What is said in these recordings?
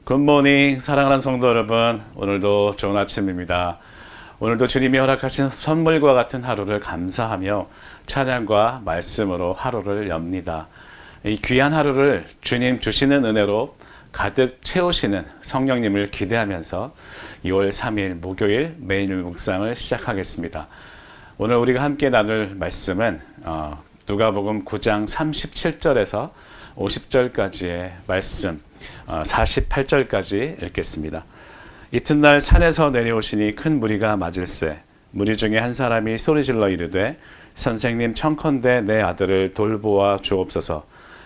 굿모닝 사랑하는 성도 여러분, 오늘도 좋은 아침입니다. 오늘도 주님이 허락하신 선물과 같은 하루를 감사하며 찬양과 말씀으로 하루를 엽니다. 이 귀한 하루를 주님 주시는 은혜로 가득 채우시는 성령님을 기대하면서 2월 3일 목요일 매일 묵상을 시작하겠습니다. 오늘 우리가 함께 나눌 말씀은 누가복음 9장 37절에서 50절까지의 말씀, 48절까지 읽겠습니다. 이튿날 산에서 내려오시니 큰 무리가 맞을세 무리 중에 한 사람이 소리질러 이르되 선생님 청컨대 내 아들을 돌보아 주옵소서.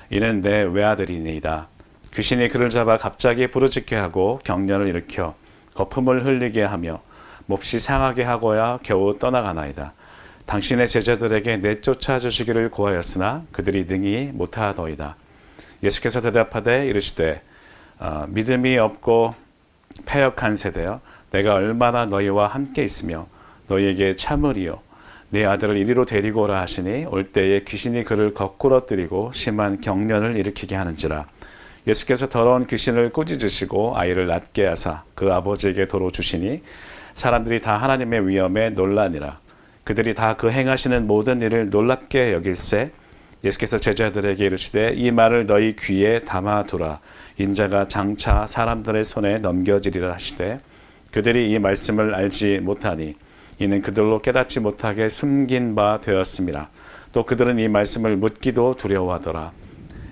이는 내 외아들이니이다. 귀신이 그를 잡아 갑자기 부르짖게 하고 경련을 일으켜 거품을 흘리게 하며 몹시 상하게 하고야 겨우 떠나가나이다. 당신의 제자들에게 내쫓아 주시기를 구하였으나 그들이 능히 못하더이다. 예수께서 대답하되 이르시되 믿음이 없고 패역한 세대여, 내가 얼마나 너희와 함께 있으며 너희에게 참으리요. 네 아들을 이리로 데리고 오라 하시니 올 때에 귀신이 그를 거꾸러뜨리고 심한 경련을 일으키게 하는지라. 예수께서 더러운 귀신을 꾸짖으시고 아이를 낫게 하사 그 아버지에게 도로 주시니 사람들이 다 하나님의 위엄에 놀라니라. 그들이 다 그 행하시는 모든 일을 놀랍게 여길세 예수께서 제자들에게 이르시되 이 말을 너희 귀에 담아두라. 인자가 장차 사람들의 손에 넘겨지리라 하시되 그들이 이 말씀을 알지 못하니 이는 그들로 깨닫지 못하게 숨긴 바 되었습니다. 또 그들은 이 말씀을 묻기도 두려워하더라.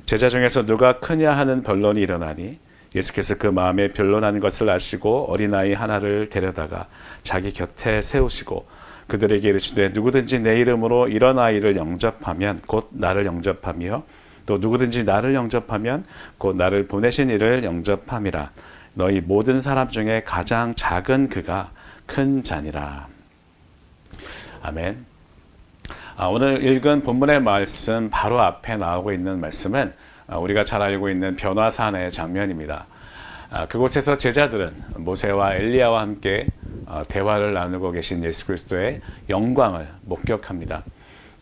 제자 중에서 누가 크냐 하는 변론이 일어나니 예수께서 그 마음에 변론하는 것을 아시고 어린아이 하나를 데려다가 자기 곁에 세우시고 그들에게 이르시되 누구든지 내 이름으로 이런 아이를 영접하면 곧 나를 영접하며 또 누구든지 나를 영접하면 곧 나를 보내신 이를 영접함이라. 너희 모든 사람 중에 가장 작은 그가 큰 자니라. 아멘. 오늘 읽은 본문의 말씀 바로 앞에 나오고 있는 말씀은 우리가 잘 알고 있는 변화산의 장면입니다. 그곳에서 제자들은 모세와 엘리야와 함께 대화를 나누고 계신 예수 그리스도의 영광을 목격합니다.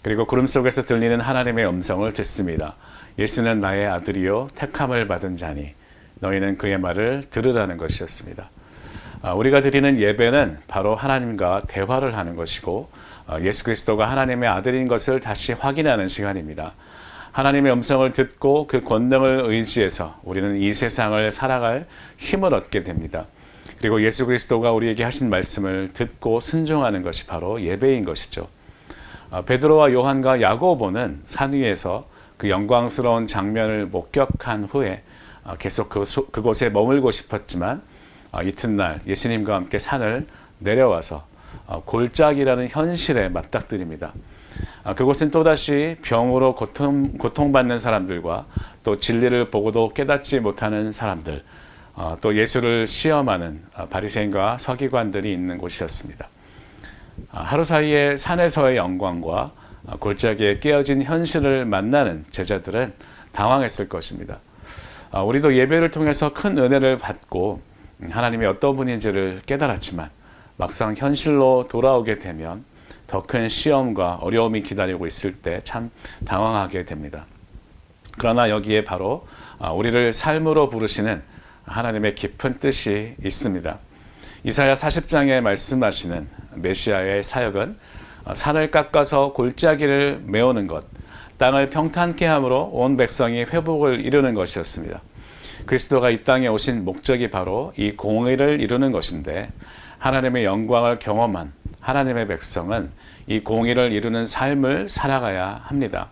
그리고 구름 속에서 들리는 하나님의 음성을 듣습니다. 예수는 나의 아들이요 택함을 받은 자니 너희는 그의 말을 들으라는 것이었습니다. 우리가 드리는 예배는 바로 하나님과 대화를 하는 것이고 예수 그리스도가 하나님의 아들인 것을 다시 확인하는 시간입니다. 하나님의 음성을 듣고 그 권능을 의지해서 우리는 이 세상을 살아갈 힘을 얻게 됩니다. 그리고 예수 그리스도가 우리에게 하신 말씀을 듣고 순종하는 것이 바로 예배인 것이죠. 베드로와 요한과 야고보는 산 위에서 그 영광스러운 장면을 목격한 후에 계속 그곳에 머물고 싶었지만 이튿날 예수님과 함께 산을 내려와서 골짜기라는 현실에 맞닥뜨립니다. 그곳은 또다시 병으로 고통받는 사람들과 또 진리를 보고도 깨닫지 못하는 사람들, 또 예수를 시험하는 바리새인과 서기관들이 있는 곳이었습니다. 하루 사이에 산에서의 영광과 골짜기에 깨어진 현실을 만나는 제자들은 당황했을 것입니다. 우리도 예배를 통해서 큰 은혜를 받고 하나님이 어떤 분인지를 깨달았지만 막상 현실로 돌아오게 되면 더 큰 시험과 어려움이 기다리고 있을 때 참 당황하게 됩니다. 그러나 여기에 바로 우리를 삶으로 부르시는 하나님의 깊은 뜻이 있습니다. 이사야 40장에 말씀하시는 메시아의 사역은 산을 깎아서 골짜기를 메우는 것, 땅을 평탄케 함으로 온 백성이 회복을 이루는 것이었습니다. 그리스도가 이 땅에 오신 목적이 바로 이 공의를 이루는 것인데 하나님의 영광을 경험한 하나님의 백성은 이 공의를 이루는 삶을 살아가야 합니다.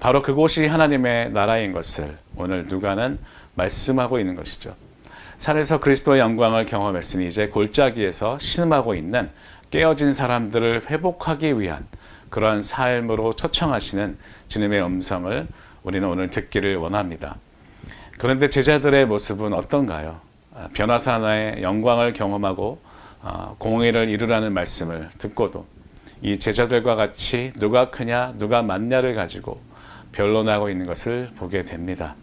바로 그곳이 하나님의 나라인 것을 오늘 누가는 말씀하고 있는 것이죠. 산에서 그리스도의 영광을 경험했으니 이제 골짜기에서 신음하고 있는 깨어진 사람들을 회복하기 위한 그런 삶으로 초청하시는 주님의 음성을 우리는 오늘 듣기를 원합니다. 그런데 제자들의 모습은 어떤가요? 변화산의 영광을 경험하고 공의를 이루라는 말씀을 듣고도 이 제자들과 같이 누가 크냐 누가 많냐를 가지고 변론하고 있는 것을 보게 됩니다.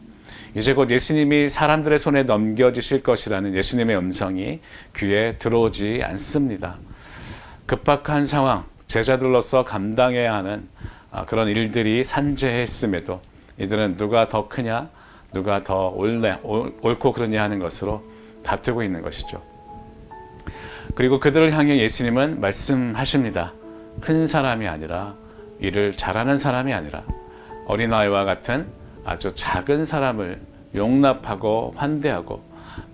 이제 곧 예수님이 사람들의 손에 넘겨지실 것이라는 예수님의 음성이 귀에 들어오지 않습니다. 급박한 상황, 제자들로서 감당해야 하는 그런 일들이 산재했음에도 이들은 누가 더 크냐 누가 더 옳고 그러냐 하는 것으로 다투고 있는 것이죠. 그리고 그들을 향해 예수님은 말씀하십니다. 큰 사람이 아니라, 일을 잘하는 사람이 아니라 어린아이와 같은 아주 작은 사람을 용납하고 환대하고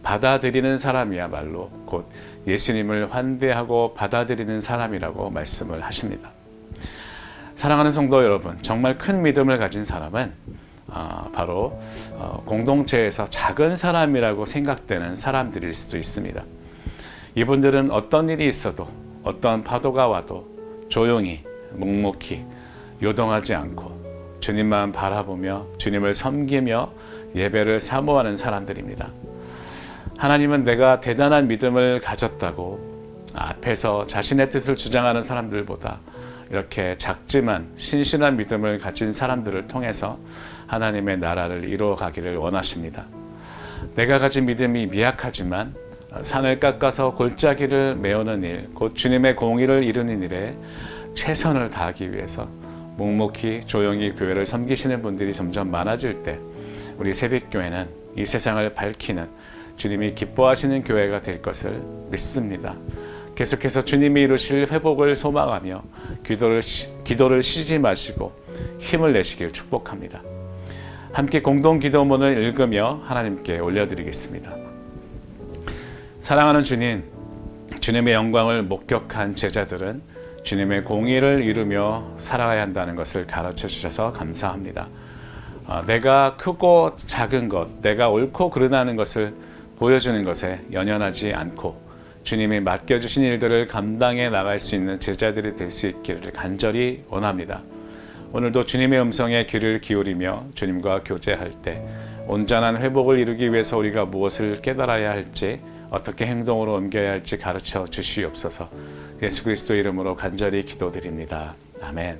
받아들이는 사람이야말로 곧 예수님을 환대하고 받아들이는 사람이라고 말씀을 하십니다. 사랑하는 성도 여러분, 정말 큰 믿음을 가진 사람은 바로 공동체에서 작은 사람이라고 생각되는 사람들일 수도 있습니다. 이분들은 어떤 일이 있어도, 어떤 파도가 와도 조용히 묵묵히 요동하지 않고 주님만 바라보며 주님을 섬기며 예배를 사모하는 사람들입니다. 하나님은 내가 대단한 믿음을 가졌다고 앞에서 자신의 뜻을 주장하는 사람들보다 이렇게 작지만 신실한 믿음을 가진 사람들을 통해서 하나님의 나라를 이루어가기를 원하십니다. 내가 가진 믿음이 미약하지만 산을 깎아서 골짜기를 메우는 일, 곧 주님의 공의를 이루는 일에 최선을 다하기 위해서 묵묵히 조용히 교회를 섬기시는 분들이 점점 많아질 때 우리 새벽교회는 이 세상을 밝히는 주님이 기뻐하시는 교회가 될 것을 믿습니다. 계속해서 주님이 이루실 회복을 소망하며 기도를 쉬지 마시고 힘을 내시길 축복합니다. 함께 공동 기도문을 읽으며 하나님께 올려드리겠습니다. 사랑하는 주님, 주님의 영광을 목격한 제자들은 주님의 공의를 이루며 살아가야 한다는 것을 가르쳐 주셔서 감사합니다. 내가 크고 작은 것, 내가 옳고 그르다는 것을 보여주는 것에 연연하지 않고 주님이 맡겨주신 일들을 감당해 나갈 수 있는 제자들이 될 수 있기를 간절히 원합니다. 오늘도 주님의 음성에 귀를 기울이며 주님과 교제할 때 온전한 회복을 이루기 위해서 우리가 무엇을 깨달아야 할지, 어떻게 행동으로 옮겨야 할지 가르쳐 주시옵소서. 예수 그리스도 이름으로 간절히 기도드립니다. 아멘.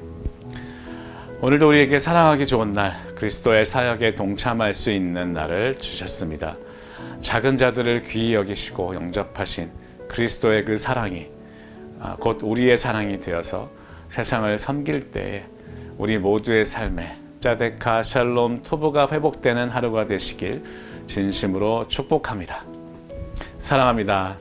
오늘도 우리에게 사랑하기 좋은 날, 그리스도의 사역에 동참할 수 있는 날을 주셨습니다. 작은 자들을 귀히 여기시고 영접하신 그리스도의 그 사랑이 곧 우리의 사랑이 되어서 세상을 섬길 때에 우리 모두의 삶에 짜데카 샬롬 토부가 회복되는 하루가 되시길 진심으로 축복합니다. 사랑합니다.